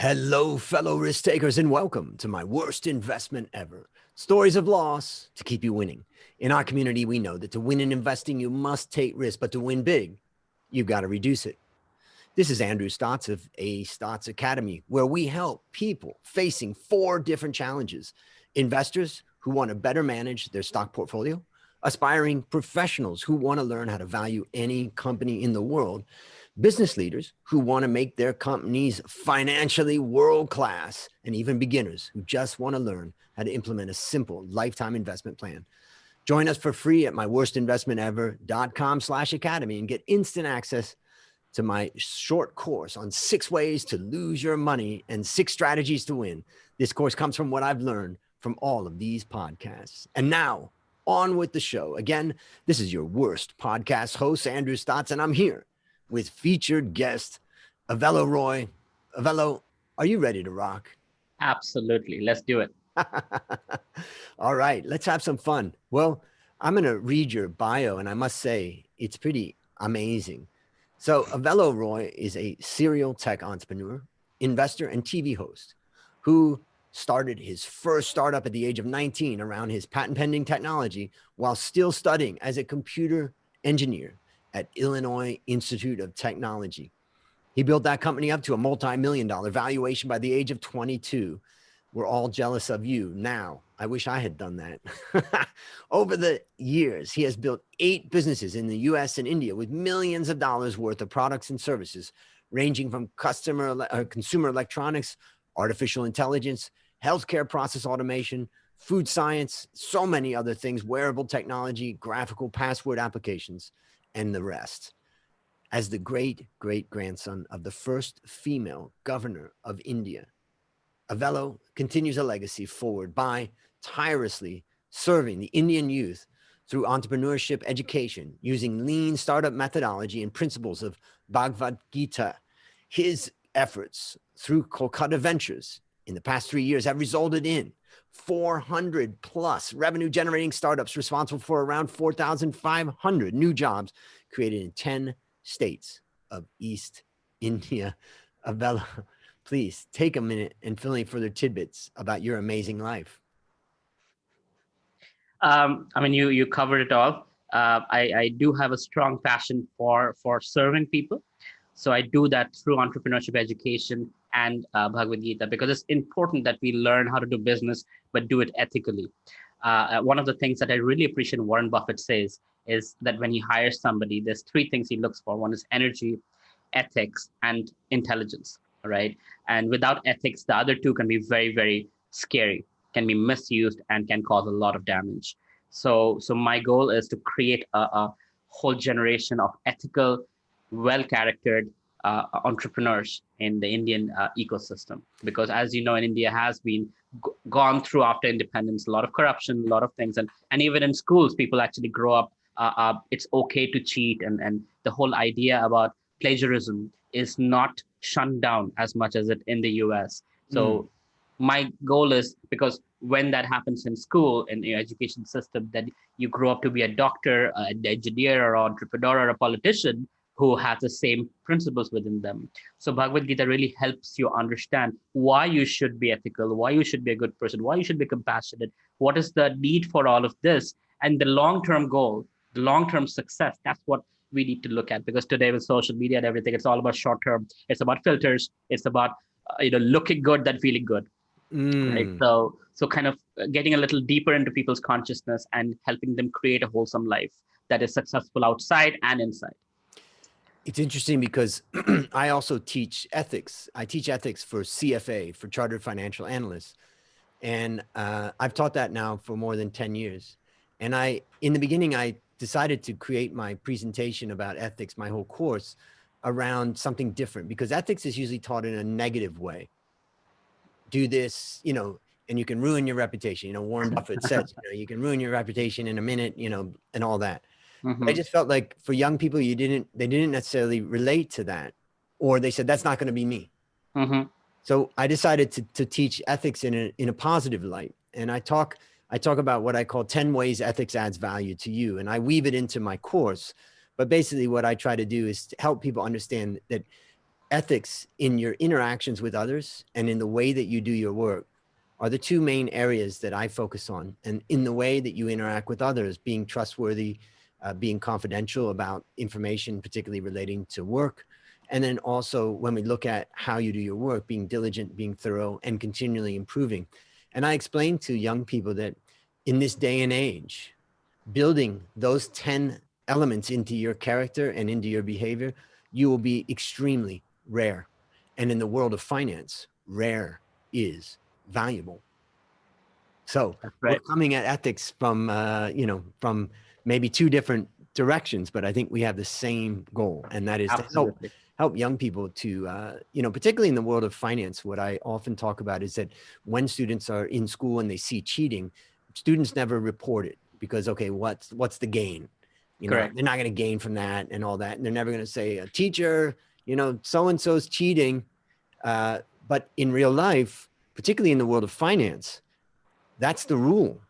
Hello, fellow risk takers, and welcome to my worst investment ever. Stories of loss to keep you winning. In our community, we know that to win in investing, you must take risk, but to win big, you've got to reduce it. This is Andrew Stotz of A Stotz Academy, where we help people facing 4 different challenges. Investors who want to better manage their stock portfolio, aspiring professionals who want to learn how to value any company in the world, business leaders who want to make their companies financially world-class, and even beginners who just want to learn how to implement a simple lifetime investment plan. Join us for free at myworstinvestmentever.com/academy and get instant access to my short course on 6 ways to lose your money and 6 strategies to win. This course comes from what I've learned from all of these podcasts. And now, on with the show. Again, this is your worst podcast host, Andrew Stotz, and I'm here with featured guest, Avelo Roy. Avelo, are you ready to rock? Absolutely. Let's do it. All right, let's have some fun. Well, I'm going to read your bio, and I must say it's pretty amazing. So Avelo Roy is a serial tech entrepreneur, investor, and TV host who started his first startup at the age of 19 around his patent pending technology while still studying as a computer engineer at Illinois Institute of Technology. He built that company up to a multi-million-dollar valuation by the age of 22. We're all jealous of you now. I wish I had done that. Over the years, he has built 8 businesses in the US and India with millions of dollars worth of products and services, ranging from consumer electronics, artificial intelligence, healthcare process automation, food science, so many other things, wearable technology, graphical password applications, and the rest. As the great-great-grandson of the first female governor of India, Avelo continues a legacy forward by tirelessly serving the Indian youth through entrepreneurship education using lean startup methodology and principles of Bhagavad Gita. His efforts through Kolkata Ventures in the past 3 years have resulted in 400 plus revenue generating startups responsible for around 4,500 new jobs created in 10 states of East India. Avelo, please take a minute and fill in further tidbits about your amazing life. You covered it all. I do have a strong passion for serving people. So I do that through entrepreneurship education and Bhagavad Gita, because it's important that we learn how to do business, but do it ethically. One of the things that I really appreciate Warren Buffett says is that when he hires somebody, there's 3 things he looks for. One is energy, ethics, and intelligence, right? And without ethics, the other 2 can be very, very scary, can be misused, and can cause a lot of damage. So my goal is to create a whole generation of ethical, well-charactered entrepreneurs in the Indian ecosystem. Because as you know, in India has been gone through after independence, a lot of corruption, a lot of things. And even in schools, people actually grow up, it's okay to cheat. And the whole idea about plagiarism is not shunned down as much as it in the US. So my goal is, because when that happens in school, in your education system, that you grow up to be a doctor, an engineer, or entrepreneur, or a politician who has the same principles within them. So Bhagavad Gita really helps you understand why you should be ethical, why you should be a good person, why you should be compassionate, what is the need for all of this, and the long-term goal, the long-term success. That's what we need to look at, because today with social media and everything, it's all about short-term. It's about filters. It's about looking good than feeling good. Right. So kind of getting a little deeper into people's consciousness and helping them create a wholesome life that is successful outside and inside. It's interesting because I also teach ethics. I teach ethics for CFA, for Chartered Financial Analysts. And I've taught that now for more than 10 years. And in the beginning, I decided to create my presentation about ethics, my whole course, around something different, because ethics is usually taught in a negative way. Do this, and you can ruin your reputation. Warren Buffett says, you can ruin your reputation in a minute, and all that. Mm-hmm. I just felt like for young people, they didn't necessarily relate to that, or they said, that's not going to be me. Mm-hmm. So I decided to teach ethics in a positive light. And I talk about what I call 10 ways ethics adds value to you. And I weave it into my course. But basically what I try to do is to help people understand that ethics in your interactions with others and in the way that you do your work are the two main areas that I focus on. And in the way that you interact with others, being trustworthy, being confidential about information, particularly relating to work. And then also when we look at how you do your work, being diligent, being thorough, and continually improving. And I explain to young people that in this day and age, building those 10 elements into your character and into your behavior, you will be extremely rare. And in the world of finance, rare is valuable. So That's we're right. coming at ethics from, from maybe two different directions, but I think we have the same goal, and that is to Absolutely. help young people to, particularly in the world of finance. What I often talk about is that when students are in school and they see cheating, students never report it because, okay, what's the gain? Correct. They're not going to gain from that and all that, and they're never going to say, a teacher, so and so's cheating. But in real life, particularly in the world of finance, that's the rule.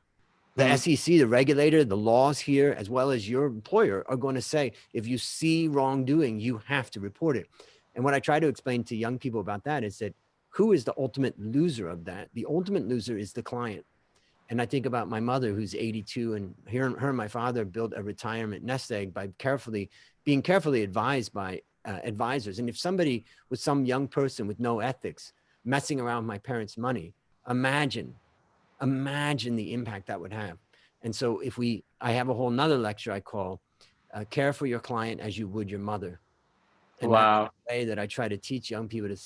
The Mm. SEC, the regulator, the laws here, as well as your employer, are going to say, if you see wrongdoing, you have to report it. And what I try to explain to young people about that is that who is the ultimate loser of that? The ultimate loser is the client. And I think about my mother, who's 82, and her and my father built a retirement nest egg by being carefully advised by advisors. And if somebody was some young person with no ethics messing around with my parents' money, imagine the impact that would have. And so I have a whole nother lecture I call care for your client as you would your mother. And that's Wow. the way that I try to teach young people to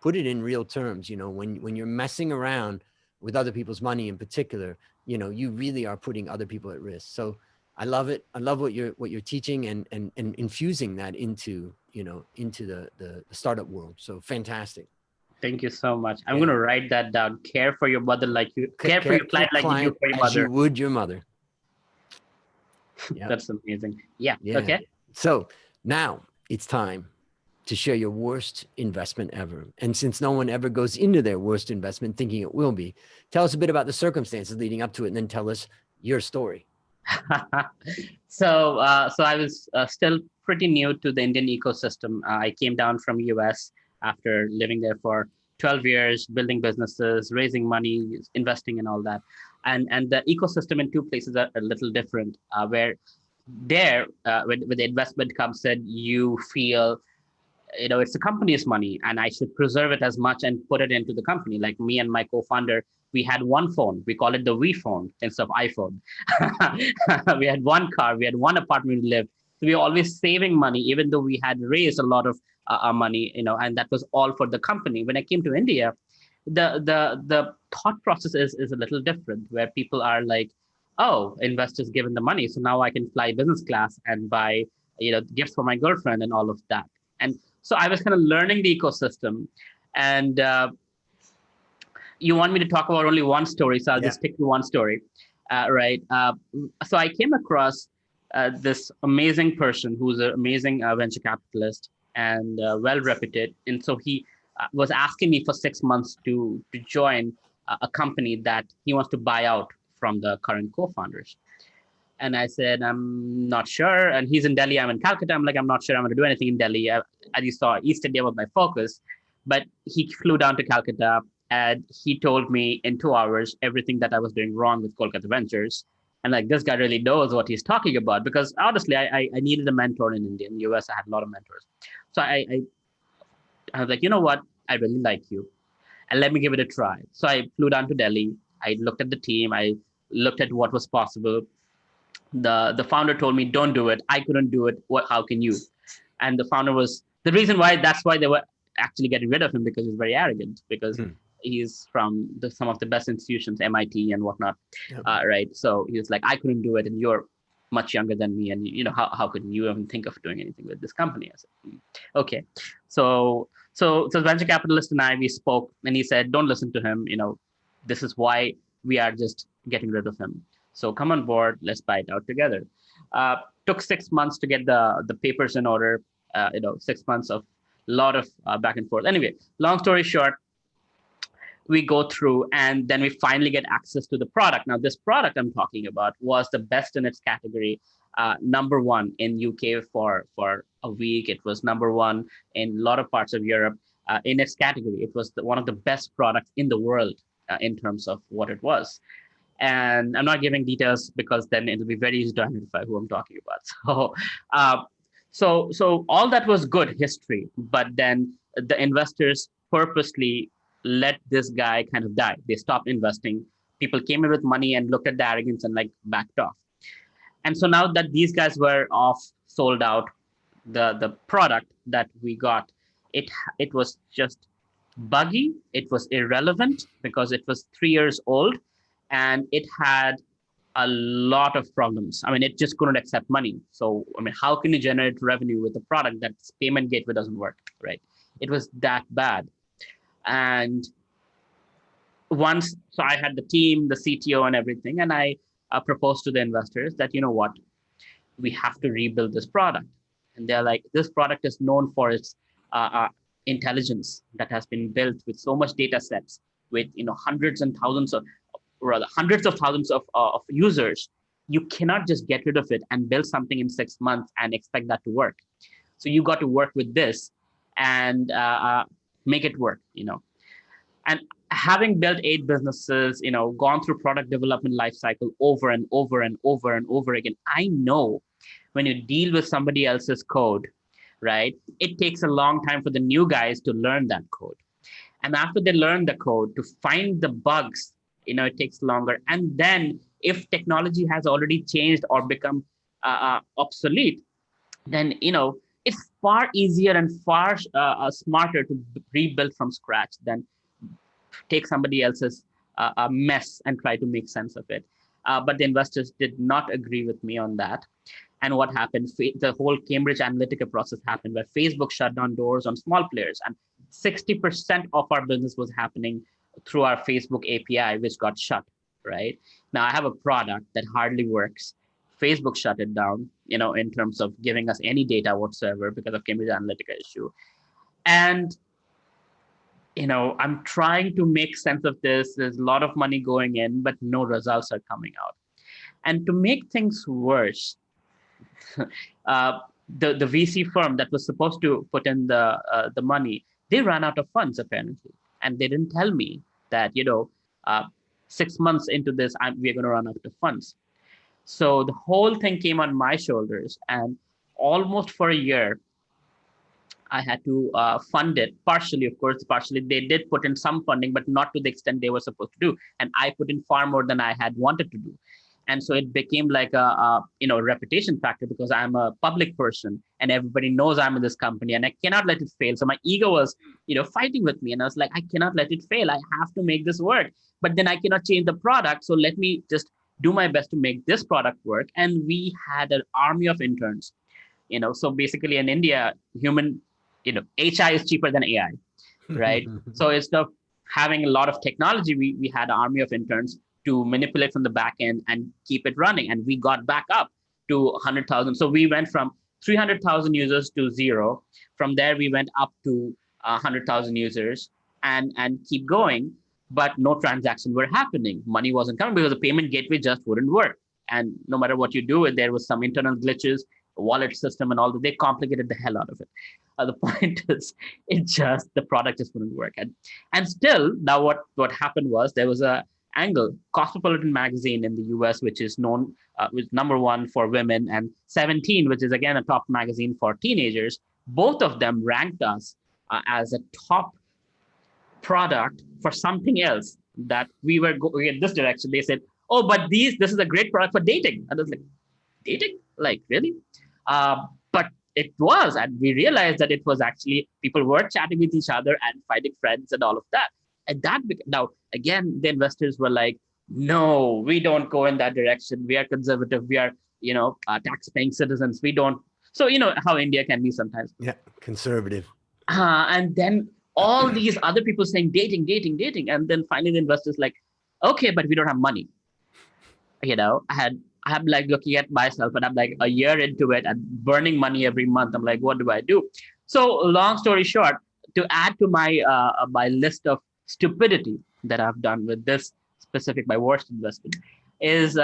put it in real terms. When you're messing around with other people's money in particular, you really are putting other people at risk. So I love it. I love what you're teaching and infusing that into the startup world. So fantastic. Thank you so much. I'm Yeah. going to write that down. Care for your mother like you care for Care your for your client like you do client for your as you mother. would your mother. Yeah. That's amazing. Yeah. Yeah. Okay. So now it's time to share your worst investment ever. And since no one ever goes into their worst investment thinking it will be, tell us a bit about the circumstances leading up to it, and then tell us your story. So I was still pretty new to the Indian ecosystem. I came down from US after living there for 12 years, building businesses, raising money, investing, and all that. And the ecosystem in two places are a little different. Where there, when the investment comes in, you feel it's the company's money and I should preserve it as much and put it into the company. Like me and my co-founder, we had one phone. We call it the We phone instead of iPhone. We had one car. We had one apartment we lived. So we were always saving money, even though we had raised a lot of our money, and that was all for the company. When I came to India, the thought process is a little different, where people are like, oh, investors given the money, so now I can fly business class and buy gifts for my girlfriend and all of that. And so I was kind of learning the ecosystem. And you want me to talk about only one story, so I'll Yeah. just stick to one story. Right. So I came across this amazing person who's an amazing venture capitalist and well reputed. And so he was asking me for 6 months to join a company that he wants to buy out from the current co-founders. And I said, I'm not sure. And he's in Delhi, I'm in Calcutta. I'm like, I'm not sure I'm going to do anything in Delhi. As you saw, East India was my focus. But he flew down to Calcutta and he told me in 2 hours everything that I was doing wrong with Kolkata Ventures. And like, this guy really knows what he's talking about, because honestly, I needed a mentor in India. In the US, I had a lot of mentors. So I was like, you know what? I really like you. And let me give it a try. So I flew down to Delhi. I looked at the team. I looked at what was possible. The founder told me, don't do it. I couldn't do it. How can you? And the founder was the reason why. That's why they were actually getting rid of him, because he's very arrogant, because he's from some of the best institutions, MIT and whatnot. Yep. Right. So he was like, I couldn't do it, and you're much younger than me, and how could you even think of doing anything with this company? I said, okay. So venture capitalist and I, we spoke, and he said, don't listen to him. This is why we are just getting rid of him. So come on board, let's buy it out together. Took 6 months to get the papers in order. 6 months of a lot of back and forth. Anyway, long story short, we go through and then we finally get access to the product. Now, this product I'm talking about was the best in its category. number one in UK for a week. It was number one in a lot of parts of Europe in its category. It was one of the best products in the world in terms of what it was. And I'm not giving details because then it'll be very easy to identify who I'm talking about. Uh, so all that was good history, but then the investors purposely let this guy kind of die. They stopped investing. People came in with money and looked at the arrogance and like backed off. And so now that these guys were off, sold out, the product that we got, it was just buggy. It was irrelevant because it was 3 years old, and it had a lot of problems. I mean, it just couldn't accept money. So, I mean, how can you generate revenue with a product that's payment gateway doesn't work, right? It was that bad. And so I had the team, the CTO, and everything, and I proposed to the investors that, you know what, we have to rebuild this product. And they're like, this product is known for its intelligence that has been built with so much data sets, with hundreds and thousands of, or rather hundreds of thousands of users. You cannot just get rid of it and build something in 6 months and expect that to work. So you got to work with this and make it work. And having built 8 businesses, gone through product development lifecycle over and over and over and over again, I know when you deal with somebody else's code, right, it takes a long time for the new guys to learn that code. And after they learn the code, to find the bugs, it takes longer. And then if technology has already changed or become obsolete, then, it's far easier and far smarter to rebuild from scratch than take somebody else's mess and try to make sense of it. But the investors did not agree with me on that. And what happened? The whole Cambridge Analytica process happened, where Facebook shut down doors on small players, and 60% of our business was happening through our Facebook API, which got shut. Right now, I have a product that hardly works. Facebook shut it down, in terms of giving us any data whatsoever because of Cambridge Analytica issue. And I'm trying to make sense of this. There's a lot of money going in, but no results are coming out. And to make things worse, the VC firm that was supposed to put in the money, they ran out of funds apparently, and they didn't tell me that 6 months into this, we're going to run out of funds. So the whole thing came on my shoulders, and almost for a year, I had to fund it partially. Of course, partially they did put in some funding, but not to the extent they were supposed to do. And I put in far more than I had wanted to do. And so it became like a reputation factor, because I'm a public person and everybody knows I'm in this company and I cannot let it fail. So my ego was, fighting with me, and I was like, I cannot let it fail. I have to make this work, but then I cannot change the product. So let me just do my best to make this product work. And we had an army of interns, so basically in India, HI is cheaper than AI, right? So instead of having a lot of technology, we had an army of interns to manipulate from the back end and keep it running. And we got back up to 100,000. So we went from 300,000 users to 0. From there, we went up to 100,000 users and keep going. But no transactions were happening. Money wasn't coming because the payment gateway just wouldn't work. And no matter what you do, there was some internal glitches, wallet system and all that. They complicated the hell out of it. The point is, the product just wouldn't work. And still, now what happened was, there was a angle, Cosmopolitan magazine in the US, which is known with #1 for women, and 17, which is again a top magazine for teenagers. Both of them ranked us as a top product for something else that we were going in this direction. They said, oh, but this is a great product for dating. And I was like, dating? Like, really? But it was, and we realized that it was actually, people were chatting with each other and finding friends and all of that. And now, again, the investors were like, no, we don't go in that direction. We are conservative. We are, tax-paying citizens. We don't. So, how India can be sometimes. Yeah, conservative. And then all these other people saying dating. And then finally the investors like, okay, but we don't have money. I'm like looking at myself, and I'm like a year into it and burning money every month. I'm like, what do I do? So long story short, to add to my my list of stupidity that I've done with this specific, my worst investment, is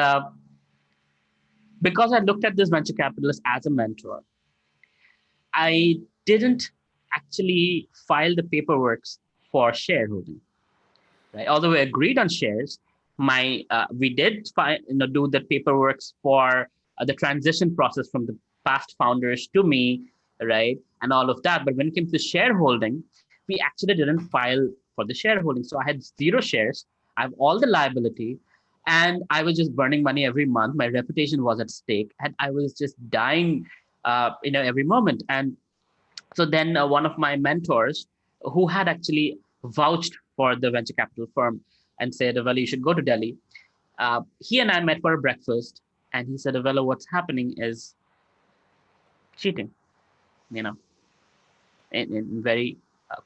because I looked at this venture capitalist as a mentor, I didn't actually file the paperwork for shareholding. Right? Although we agreed on shares, we did do the paperwork for the transition process from the past founders to me, right, and all of that. But when it came to shareholding, we actually didn't file for the shareholding. So I had 0 shares. I have all the liability, and I was just burning money every month. My reputation was at stake, and I was just dying, every moment. And so then one of my mentors who had actually vouched for the venture capital firm and said, Avelo, you should go to Delhi. He and I met for a breakfast, and he said, Avelo, what's happening is cheating, you know, in very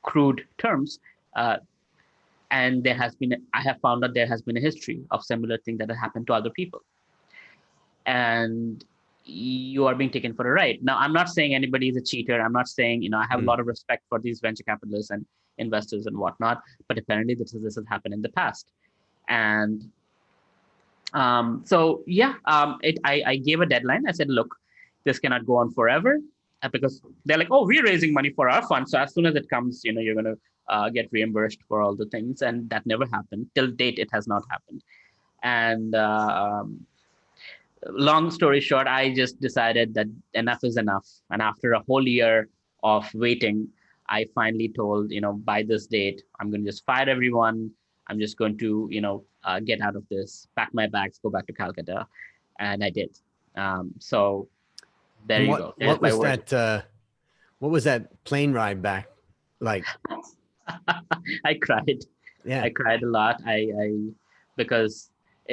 crude terms. Uh, and I have found out there has been a history of similar things that have happened to other people. And you are being taken for a ride. Now, I'm not saying anybody is a cheater. I'm not saying, I have a lot of respect for these venture capitalists and investors and whatnot, but apparently this has happened in the past. And I gave a deadline. I said, look, this cannot go on forever, because they're like, oh, we're raising money for our fund. So as soon as it comes, you're going to get reimbursed for all the things. And that never happened. Till date, it has not happened. And long story short, I just decided that enough is enough. And after a whole year of waiting, I finally told, by this date, I'm going to just fire everyone. I'm just going to, get out of this, pack my bags, go back to Calcutta. And I did. So there And you go. There's my word. what was that plane ride back like? I cried. Yeah. I cried a lot. Because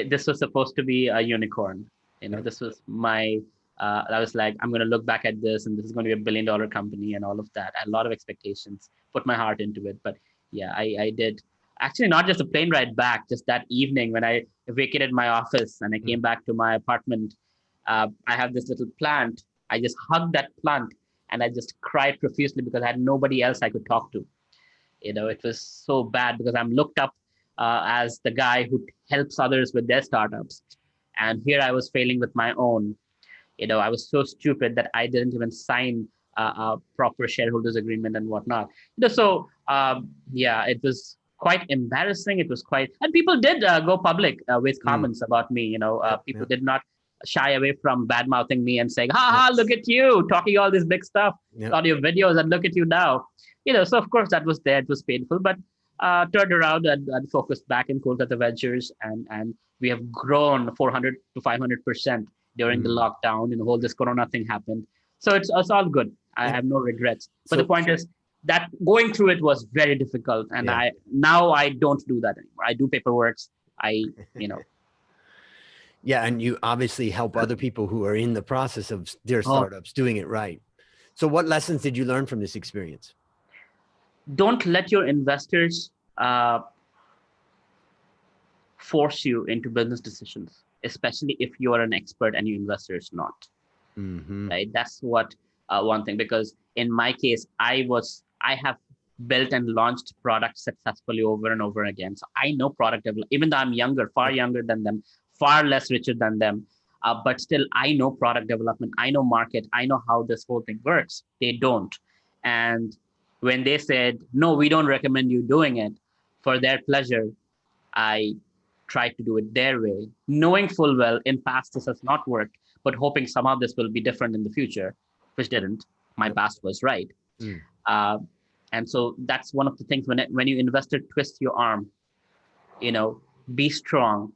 this was supposed to be a unicorn. This was I was like, I'm going to look back at this, and this is going to be $1 billion company and all of that. I had a lot of expectations, put my heart into it. But yeah, I did. Actually, not just a plane ride back, just that evening when I vacated my office and I came back to my apartment, I have this little plant. I just hugged that plant and I just cried profusely because I had nobody else I could talk to. It was so bad because I'm looked up as the guy who helps others with their startups. And here I was failing with my own. I was so stupid that I didn't even sign a proper shareholders agreement and whatnot. It was quite embarrassing. It was and people did go public with comments about me. People did not shy away from bad mouthing me and saying, ha, look at you talking all this big stuff, on your videos, and look at you now. So of course that was there. It was painful, but turned around and focused back in Kolkata Ventures, and we have grown 400 to 500% during the lockdown. Whole this Corona thing happened, so it's all good. I have no regrets. But the point is that going through it was very difficult, and I don't do that anymore. I do paperwork. Yeah, and you obviously help other people who are in the process of their startups doing it right. So what lessons did you learn from this experience? Don't let your investors force you into business decisions, especially if you are an expert and your investor is not. Right? That's what one thing, because in my case, I have built and launched products successfully over and over again. So I know product development, even though I'm younger, far younger than them, far less richer than them. But still, I know product development. I know market. I know how this whole thing works. They don't. And when they said, no, we don't recommend you doing it for their pleasure, I tried to do it their way, knowing full well in past this has not worked, but hoping somehow this will be different in the future, which didn't. My past was right. And so that's one of the things when you investor, twist your arm, be strong,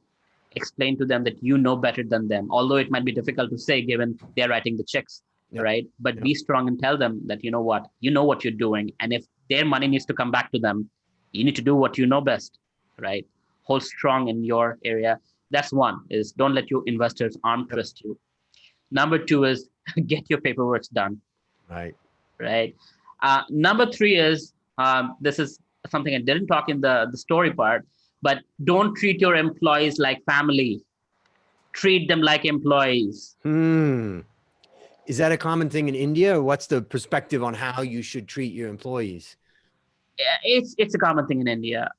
explain to them that you know better than them, although it might be difficult to say given they're writing the checks, right? But be strong and tell them that, you know what you're doing. And if their money needs to come back to them, you need to do what you know best, right? Hold strong in your area. That's one, is don't let your investors arm twist you. Number two is get your paperwork done. Right. Number three is, this is something I didn't talk in the story part, but don't treat your employees like family. Treat them like employees. Is that a common thing in India, or what's the perspective on how you should treat your employees? It's a common thing in India.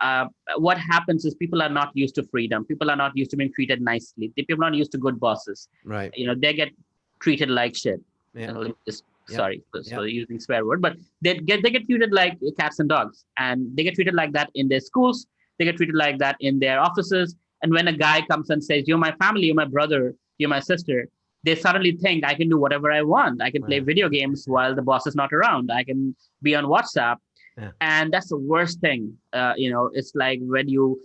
What happens is people are not used to freedom. People are not used to being treated nicely. People are not used to good bosses. Right. They get treated like shit. Yeah. Let me just Yep. sorry Yep. for using swear word, but they get treated like cats and dogs, and they get treated like that in their schools. They get treated like that in their offices. And when a guy comes and says, "You're my family, you're my brother, you're my sister," they suddenly think I can do whatever I want. I can play Wow. video games while the boss is not around. I can be on WhatsApp, Yeah. and that's the worst thing. It's like when you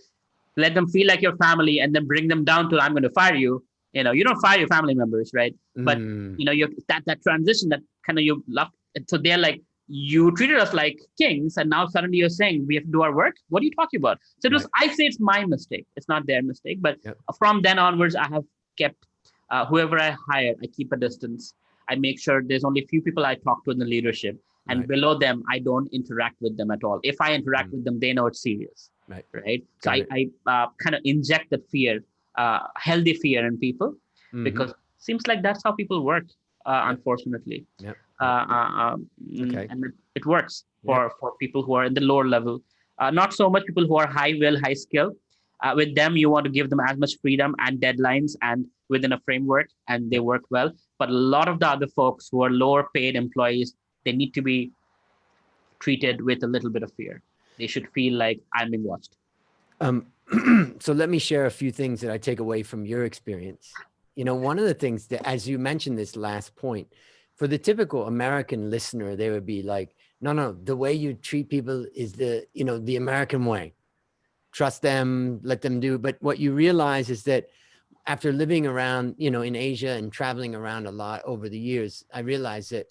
let them feel like your family and then bring them down to, I'm going to fire you. You don't fire your family members, right? But Mm, you that transition, that kind of you love. So they're like, you treated us like kings, and now suddenly you're saying we have to do our work. What are you talking about? So it was, right. I say it's my mistake, it's not their mistake. But Yep. from then onwards, I have kept whoever I hire, I keep a distance. I make sure there's only few people I talk to in the leadership, and Right. below them, I don't interact with them at all. If I interact Mm, with them, they know it's serious, right. right? So Got I, it. I kind of inject that fear, healthy fear in people, Mm-hmm. because seems like that's how people work, Yep. unfortunately. Yep. Yep. Uh, uh, Okay. and it works Yep. for people who are in the lower level. Not so much people who are high will, high skill. With them, you want to give them as much freedom and deadlines and within a framework, and they Yep. work well. But a lot of the other folks who are lower paid employees, they need to be treated with a little bit of fear. They should feel like I'm being watched. Um, so let me share a few things that I take away from your experience. One of the things that, as you mentioned this last point, for the typical American listener, they would be like, no, no, the way you treat people is the American way. Trust them, let them do. But what you realize is that after living around, in Asia and traveling around a lot over the years, I realized that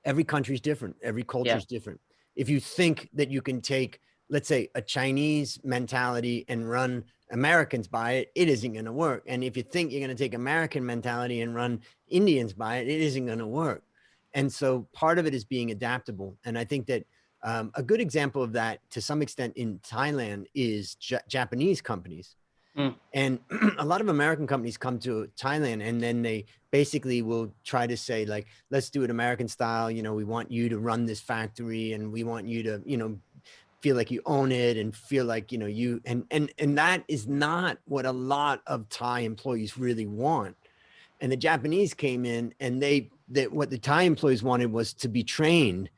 every country is different. Every culture Yeah. is different. If you think that you can take, let's say, a Chinese mentality and run Americans by it, it isn't going to work. And if you think you're going to take American mentality and run Indians by it, it isn't going to work. And so part of it is being adaptable. And I think that a good example of that to some extent in Thailand is Japanese companies. Mm. And a lot of American companies come to Thailand and then they basically will try to say, like, let's do it American style. We want you to run this factory and we want you to, feel like you own it and feel like, you and that is not what a lot of Thai employees really want. And the Japanese came in and what the Thai employees wanted was to be trained,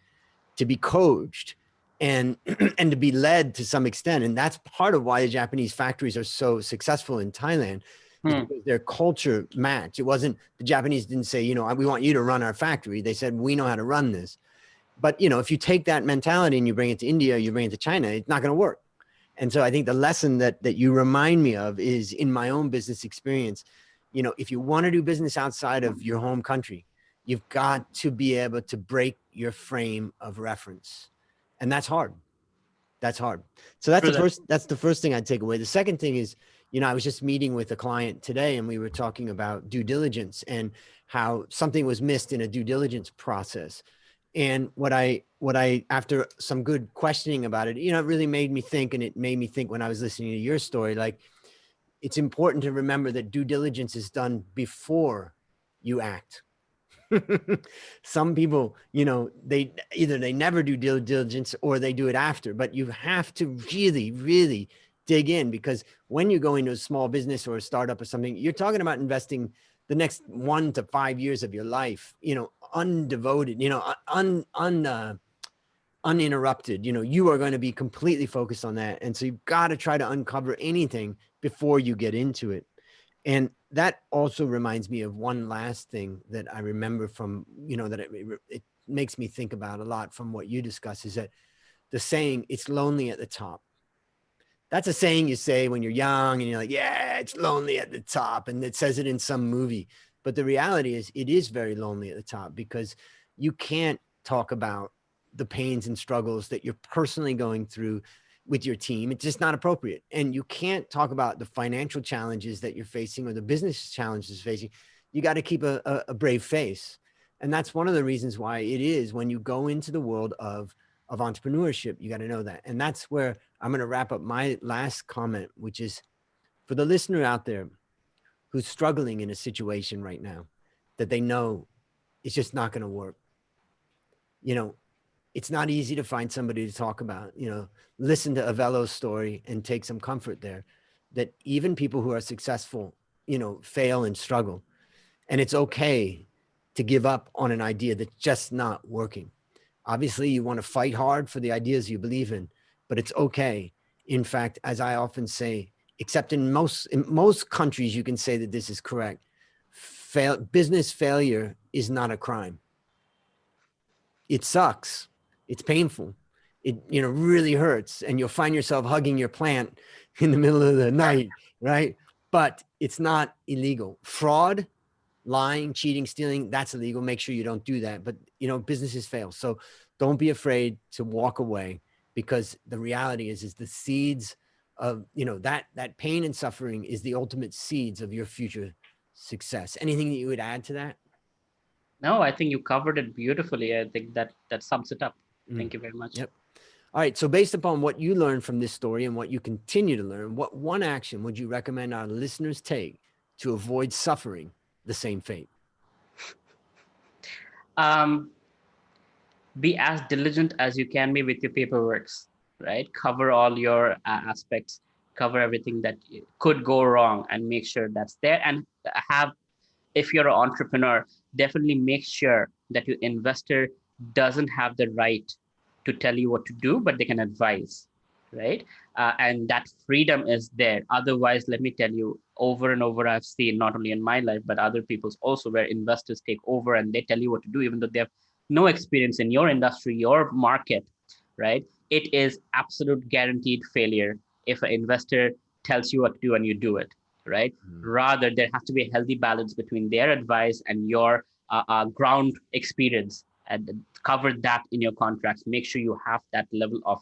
to be coached, and and to be led to some extent. And that's part of why the Japanese factories are so successful in Thailand, is Mm. because their culture matched. It wasn't, the Japanese didn't say, we want you to run our factory. They said, we know how to run this. But if you take that mentality and you bring it to India, you bring it to China, it's not going to work. And so I think the lesson that you remind me of is in my own business experience. If you want to do business outside of your home country, you've got to be able to break your frame of reference. And that's hard. That's hard. So True that. that's the first thing I'd take away. The second thing is, I was just meeting with a client today and we were talking about due diligence and how something was missed in a due diligence process. And what I after some good questioning about it, it really made me think, and it made me think when I was listening to your story, like, it's important to remember that due diligence is done before you act. Some people, they never do due diligence or they do it after, but you have to really, really dig in, because when you go into a small business or a startup or something, you're talking about investing the next 1 to 5 years of your life, undevoted, uninterrupted. You are going to be completely focused on that. And so you've got to try to uncover anything before you get into it. And that also reminds me of one last thing that I remember from, that it makes me think about a lot from what you discuss, is that the saying, it's lonely at the top. That's a saying you say when you're young and you're like, yeah, it's lonely at the top. And it says it in some movie. But the reality is it is very lonely at the top, because you can't talk about the pains and struggles that you're personally going through with your team. It's just not appropriate. And you can't talk about the financial challenges that you're facing or the business challenges facing. You got to keep a brave face. And that's one of the reasons why it is, when you go into the world of entrepreneurship, you got to know that. And that's where I'm going to wrap up my last comment, which is for the listener out there who's struggling in a situation right now that they know it's just not going to work. You know, it's not easy to find somebody to talk about, listen to Avelo's story and take some comfort there, that even people who are successful, fail and struggle. And it's okay to give up on an idea that's just not working. Obviously, you want to fight hard for the ideas you believe in, but it's okay. In fact, as I often say, except in most countries, you can say that this is correct. Business failure is not a crime. It sucks. It's painful. It really hurts, and you'll find yourself hugging your plant in the middle of the night, right? But it's not illegal. Fraud, lying, cheating, stealing, that's illegal. Make sure you don't do that. But businesses fail, so don't be afraid to walk away, because the reality is the seeds of that pain and suffering is the ultimate seeds of your future success. Anything that you would add to that? No, I think you covered it beautifully. I think that sums it up. Thank you very much. Yep. All right. So based upon what you learned from this story and what you continue to learn, what one action would you recommend our listeners take to avoid suffering the same fate? Be as diligent as you can be with your paperwork, right? Cover all your aspects, cover everything that could go wrong, and make sure that's there. And if you're an entrepreneur, definitely make sure that your investor doesn't have the right to tell you what to do, but they can advise, right? And that freedom is there. Otherwise, let me tell you, over and over, I've seen, not only in my life, but other people's also, where investors take over and they tell you what to do, even though they have no experience in your industry, your market, right? It is absolute guaranteed failure if an investor tells you what to do and you do it, right? Rather, there has to be a healthy balance between their advice and your ground experience, and cover that in your contracts. Make sure you have that level of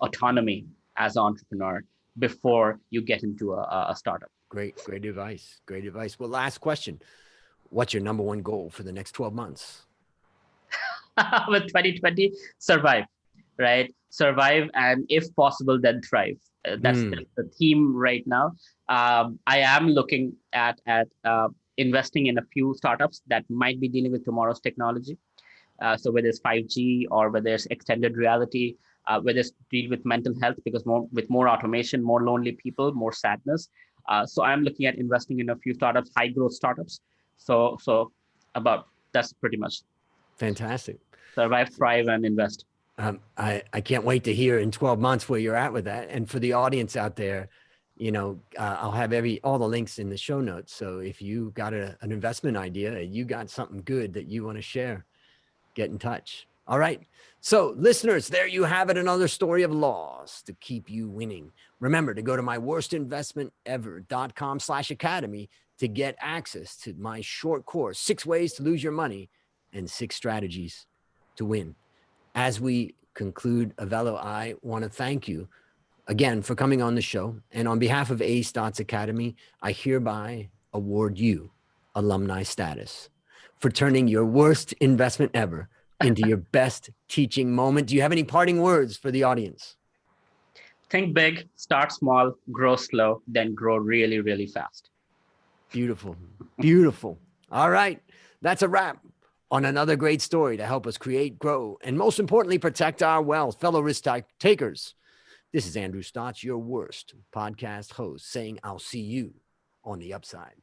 autonomy as an entrepreneur before you get into a startup. Great advice. Great advice. Well, last question. What's your number one goal for the next 12 months? With 2020, survive, right? Survive, and if possible, then thrive. That's the theme right now. I am looking at investing in a few startups that might be dealing with tomorrow's technology. So whether it's 5G or whether it's extended reality, whether it's deal with mental health, because with more automation, more lonely people, more sadness. So I'm looking at investing in a few startups, high growth startups. So that's pretty much. Fantastic. Survive, thrive, and invest. I can't wait to hear in 12 months where you're at with that. And for the audience out there, I'll have all the links in the show notes. So if you got an investment idea, you got something good that you want to share, get in touch. All right. So listeners, there you have it. Another story of loss to keep you winning. Remember to go to myworstinvestmentever.com/academy to get access to my short course, 6 ways to lose your money and 6 strategies to win. As we conclude, Avelo, I want to thank you again for coming on the show. And on behalf of Ace Academy, I hereby award you alumni status for turning your worst investment ever into your best teaching moment. Do you have any parting words for the audience? Think big, start small, grow slow, then grow really, really fast. Beautiful. Beautiful. All right. That's a wrap on another great story to help us create, grow, and most importantly, protect our wealth. Fellow risk takers, this is Andrew Stotz, your worst podcast host, saying I'll see you on the upside.